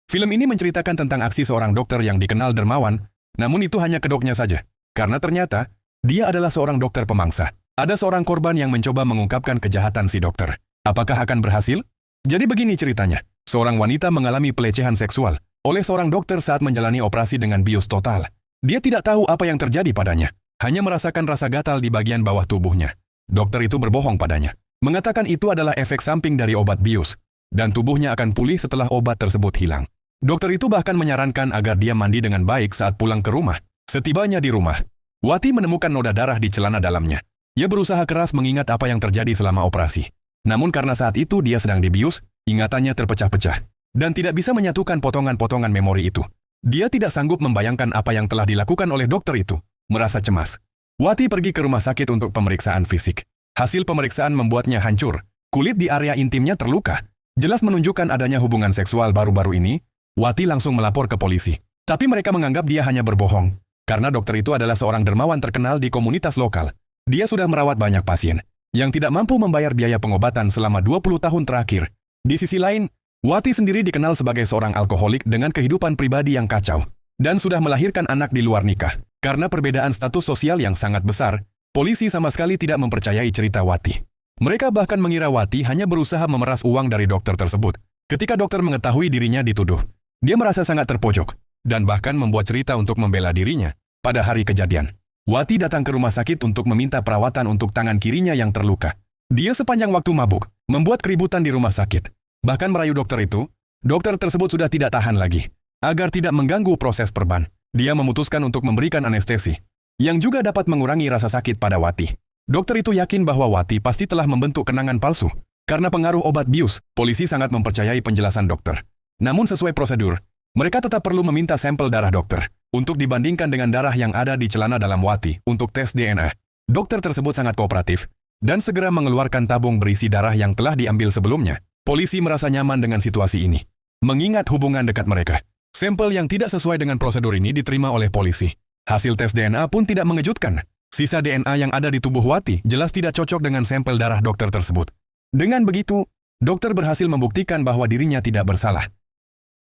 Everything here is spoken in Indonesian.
Film ini menceritakan tentang aksi seorang dokter yang dikenal dermawan, namun itu hanya kedoknya saja. Karena ternyata, dia adalah seorang dokter pemangsa. Ada seorang korban yang mencoba mengungkapkan kejahatan si dokter. Apakah akan berhasil? Jadi begini ceritanya. Seorang wanita mengalami pelecehan seksual oleh seorang dokter saat menjalani operasi dengan bius total. Dia tidak tahu apa yang terjadi padanya. Hanya merasakan rasa gatal di bagian bawah tubuhnya. Dokter itu berbohong padanya. Mengatakan itu adalah efek samping dari obat bius. Dan tubuhnya akan pulih setelah obat tersebut hilang. Dokter itu bahkan menyarankan agar dia mandi dengan baik saat pulang ke rumah. Setibanya di rumah, Wati menemukan noda darah di celana dalamnya. Ia berusaha keras mengingat apa yang terjadi selama operasi. Namun karena saat itu dia sedang dibius, ingatannya terpecah-pecah. Dan tidak bisa menyatukan potongan-potongan memori itu. Dia tidak sanggup membayangkan apa yang telah dilakukan oleh dokter itu. Merasa cemas. Wati pergi ke rumah sakit untuk pemeriksaan fisik. Hasil pemeriksaan membuatnya hancur. Kulit di area intimnya terluka. Jelas menunjukkan adanya hubungan seksual baru-baru ini. Wati langsung melapor ke polisi. Tapi mereka menganggap dia hanya berbohong. Karena dokter itu adalah seorang dermawan terkenal di komunitas lokal. Dia sudah merawat banyak pasien yang tidak mampu membayar biaya pengobatan selama 20 tahun terakhir. Di sisi lain, Wati sendiri dikenal sebagai seorang alkoholik dengan kehidupan pribadi yang kacau. Dan sudah melahirkan anak di luar nikah. Karena perbedaan status sosial yang sangat besar, polisi sama sekali tidak mempercayai cerita Wati. Mereka bahkan mengira Wati hanya berusaha memeras uang dari dokter tersebut. Ketika dokter mengetahui dirinya dituduh, dia merasa sangat terpojok, dan bahkan membuat cerita untuk membela dirinya. Pada hari kejadian, Wati datang ke rumah sakit untuk meminta perawatan untuk tangan kirinya yang terluka. Dia sepanjang waktu mabuk, membuat keributan di rumah sakit. Bahkan merayu dokter itu, dokter tersebut sudah tidak tahan lagi. Agar tidak mengganggu proses perban, dia memutuskan untuk memberikan anestesi, yang juga dapat mengurangi rasa sakit pada Wati. Dokter itu yakin bahwa Wati pasti telah membentuk kenangan palsu. Karena pengaruh obat bius, polisi sangat mempercayai penjelasan dokter. Namun sesuai prosedur, mereka tetap perlu meminta sampel darah dokter untuk dibandingkan dengan darah yang ada di celana dalam Wati untuk tes DNA. Dokter tersebut sangat kooperatif dan segera mengeluarkan tabung berisi darah yang telah diambil sebelumnya. Polisi merasa nyaman dengan situasi ini. Mengingat hubungan dekat mereka, sampel yang tidak sesuai dengan prosedur ini diterima oleh polisi. Hasil tes DNA pun tidak mengejutkan. Sisa DNA yang ada di tubuh Wati jelas tidak cocok dengan sampel darah dokter tersebut. Dengan begitu, dokter berhasil membuktikan bahwa dirinya tidak bersalah.